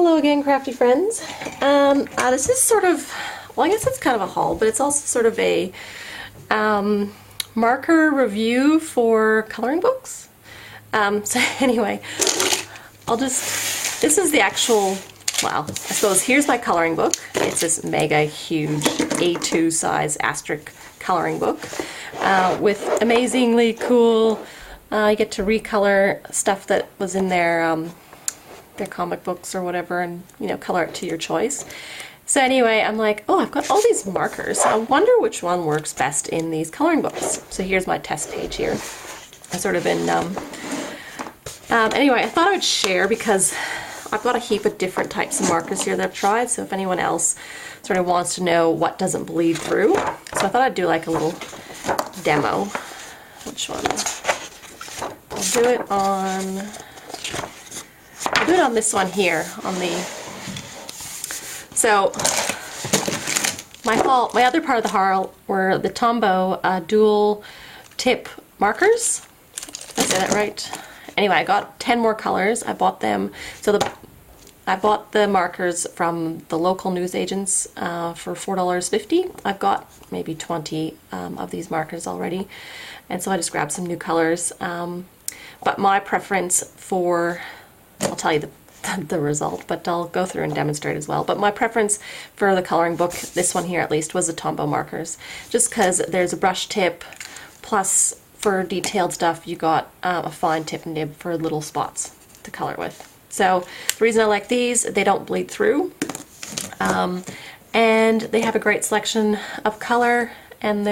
Hello again, crafty friends. This is sort of, well, I guess it's kind of a haul, but it's also sort of a marker review for coloring books. So anyway, this is the actual, well, I suppose here's my coloring book. It's this mega huge A2 size Asterix Coloring Book with amazingly cool, you get to recolor stuff that was in their comic books or whatever, and color it to your choice. So anyway, I'm like, oh, I've got all these markers. I wonder which one works best in these coloring books. So here's my test page here. I've sort of been anyway, I thought I would share because I've got a heap of different types of markers here that I've tried, so if anyone else sort of wants to know what doesn't bleed through. So I thought I'd do like a little demo. Which one? I'll do it on this one here, on the, so my other part of the haul were the Tombow Duel Tip markers. Did I say that right? Anyway, I got 10 more colors. I bought them, I bought the markers from the local newsagents for $4.50. I've got maybe 20 of these markers already, and so I just grabbed some new colors. But my preference for, I'll tell you the result, but I'll go through and demonstrate as well. But my preference for the coloring book, this one here at least, was the Tombow markers, just because there's a brush tip, plus for detailed stuff you got a fine tip nib for little spots to color with. So the reason I like these, they don't bleed through, and they have a great selection of color. And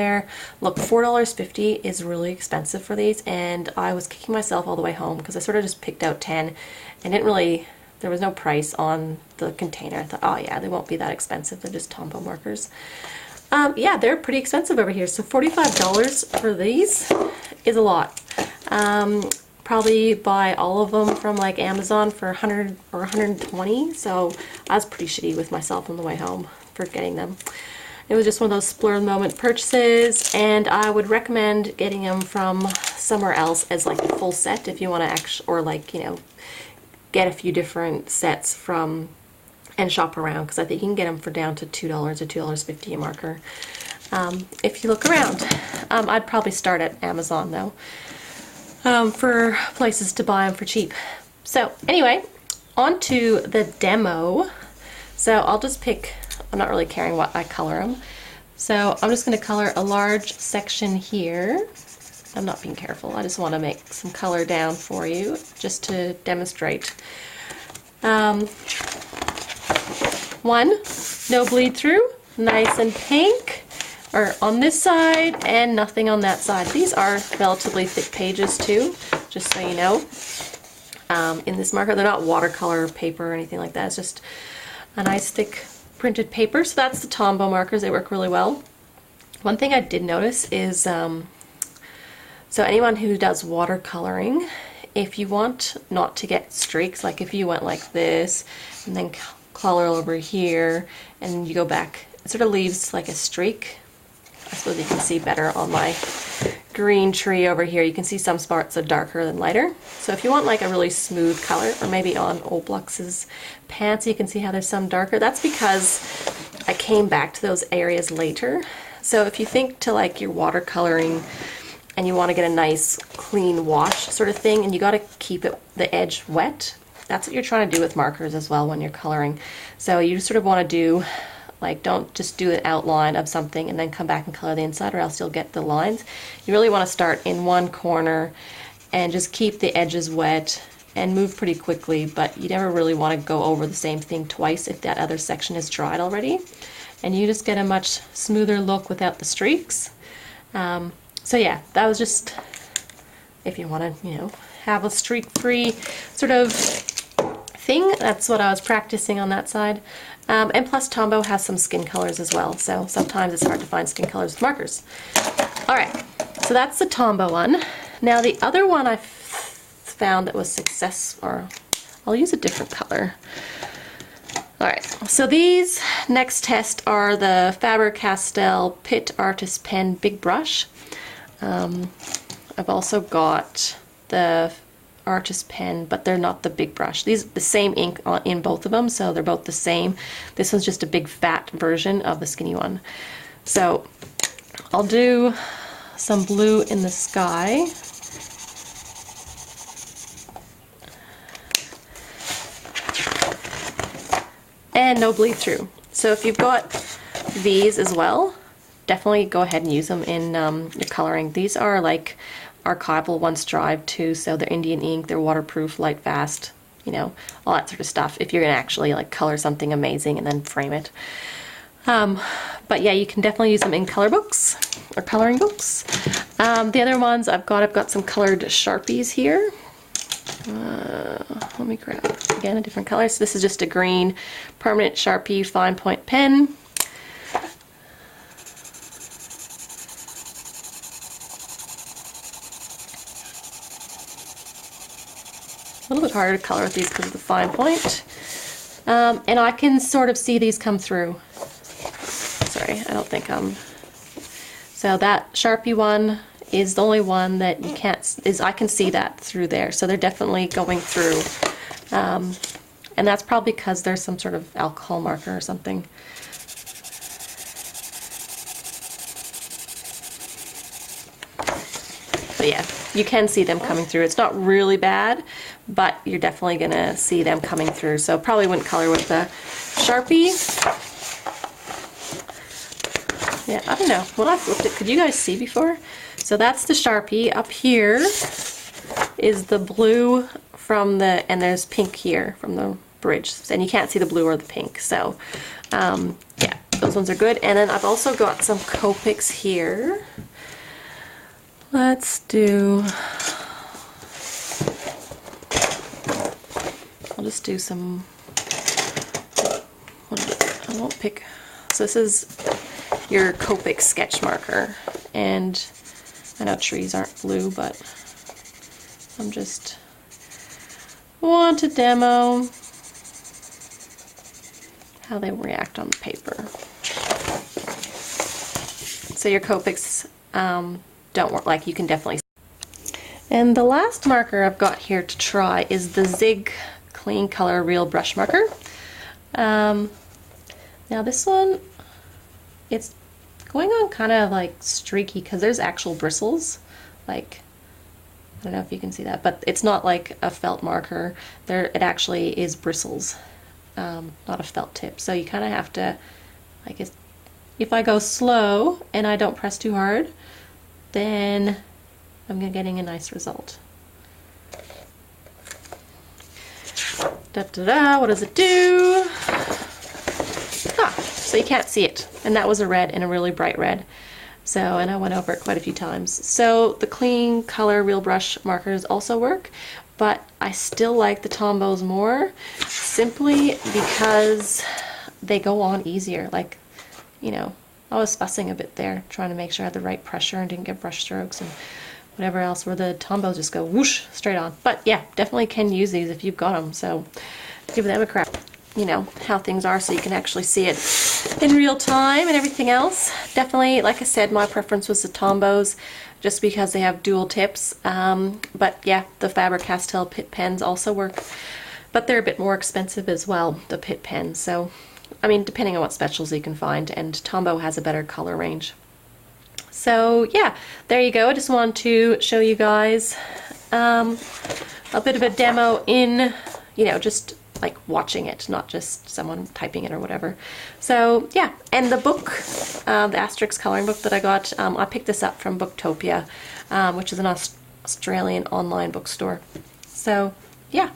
look, $4.50 is really expensive for these, and I was kicking myself all the way home because I sort of just picked out 10 and there was no price on the container. I thought, oh yeah, they won't be that expensive, they're just Tombow markers. Yeah, they're pretty expensive over here, so $45 for these is a lot. Probably buy all of them from like Amazon for 100 or 120, so I was pretty shitty with myself on the way home for getting them. It was just one of those spur of the moment purchases, and I would recommend getting them from somewhere else as like a full set if you want to or like, get a few different sets from and shop around, because I think you can get them for down to $2 or $2.50 a marker. If you look around, I'd probably start at Amazon though, for places to buy them for cheap. So anyway, on to the demo. So I'll just pick, I'm not really caring what I color them. So I'm just going to color a large section here. I'm not being careful. I just want to make some color down for you just to demonstrate. One, no bleed through, nice and pink, or on this side, and nothing on that side. These are relatively thick pages too, just so you know. In this marker, they're not watercolor paper or anything like that. It's just a nice thick printed paper. So that's the Tombow markers. They work really well. One thing I did notice is, so anyone who does watercoloring, if you want not to get streaks, like if you went like this and then color over here and you go back, it sort of leaves like a streak. I suppose you can see better on my green tree over here. You can see some spots are darker than lighter. So if you want like a really smooth color, or maybe on Oblux's pants, you can see how there's some darker. That's because I came back to those areas later. So if you think to like your watercoloring and you want to get a nice clean wash sort of thing, and you got to keep the edge wet, that's what you're trying to do with markers as well when you're coloring. So you sort of want to do, like, don't just do an outline of something and then come back and color the inside, or else you'll get the lines. You really want to start in one corner and just keep the edges wet and move pretty quickly, but you never really want to go over the same thing twice if that other section is dried already. And you just get a much smoother look without the streaks. So yeah, that was just, if you want to, have a streak-free sort of thing, that's what I was practicing on that side. And plus Tombow has some skin colors as well, so sometimes it's hard to find skin colors with markers. Alright, so that's the Tombow one. Now the other one I found that was successful, or I'll use a different color. Alright, so these next test are the Faber Castell Pitt Artist Pen Big Brush. I've also got the artist pen, but they're not the big brush. These the same ink in both of them, so they're both the same. This one's just a big fat version of the skinny one. So I'll do some blue in the sky. And no bleed through. So if you've got these as well, definitely go ahead and use them in your coloring. These are like archival, once dried too, so they're Indian ink, they're waterproof, light fast, you know, all that sort of stuff if you're gonna actually like color something amazing and then frame it. But yeah, you can definitely use them in color books or coloring books. The other ones I've got some colored Sharpies here. Let me grab again a different color. So this is just a green permanent Sharpie fine point pen. A little bit harder to color with these because of the fine point. And I can sort of see these come through. Sorry, I don't think so that Sharpie one is the only one that you can't, I can see that through there. So they're definitely going through. And that's probably because there's some sort of alcohol marker or something. But yeah, you can see them coming through. It's not really bad, but you're definitely gonna see them coming through. So probably wouldn't color with the Sharpie. Yeah, I don't know. When I flipped it, could you guys see before? So that's the Sharpie. Up here is the blue from the, and there's pink here from the bridge. And you can't see the blue or the pink. So yeah, those ones are good. And then I've also got some Copics here. Let's do, I'll just do some, I won't pick, so this is your Copic sketch marker, and I know trees aren't blue, but I'm just want to demo how they react on the paper. So your Copics don't work, like you can definitely. And the last marker I've got here to try is the Zig Clean Color Real Brush Marker. Now this one, it's going on kind of like streaky because there's actual bristles. Like, I don't know if you can see that, but it's not like a felt marker. It actually is bristles, not a felt tip. So you kind of have to, like, if I go slow and I don't press too hard, then I'm getting a nice result. Da da da, what does it do? So you can't see it. And that was a red, and a really bright red. So, and I went over it quite a few times. So the Clean Color Real Brush markers also work, but I still like the Tombows more, simply because they go on easier. Like, you know, I was fussing a bit there, trying to make sure I had the right pressure and didn't get brush strokes and whatever else, where the Tombows just go whoosh, straight on. But yeah, definitely can use these if you've got them, so give them a crack. You know, how things are so you can actually see it in real time and everything else. Definitely, like I said, my preference was the Tombows just because they have dual tips. But yeah, the Faber Castell Pitt pens also work, but they're a bit more expensive as well, the Pitt pens. So, I mean, depending on what specials you can find, and Tombow has a better color range. So yeah, there you go. I just wanted to show you guys a bit of a demo in, you know, just like watching it, not just someone typing it or whatever. So yeah, and the book, the Asterix Colouring Book that I got, I picked this up from Booktopia, which is an Australian online bookstore. So yeah,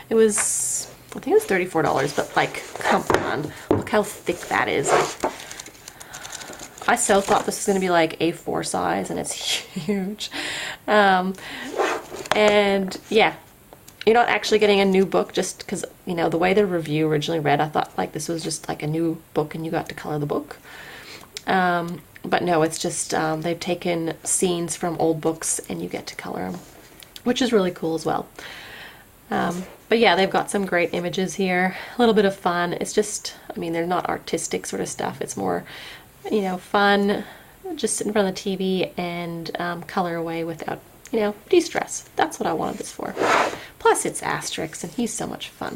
it was, I think it was $34, but like, come on, look how thick that is. I so thought this was going to be like A4 size, and it's huge. And yeah, you're not actually getting a new book just because, you know, the way the review originally read, I thought like this was just like a new book and you got to color the book. But no, it's just they've taken scenes from old books and you get to color them, which is really cool as well. But yeah, they've got some great images here, a little bit of fun. It's just, I mean, they're not artistic sort of stuff. It's more, you know, fun, just sit in front of the TV and color away without, you know, de-stress. That's what I wanted this for. Plus it's Asterix and he's so much fun.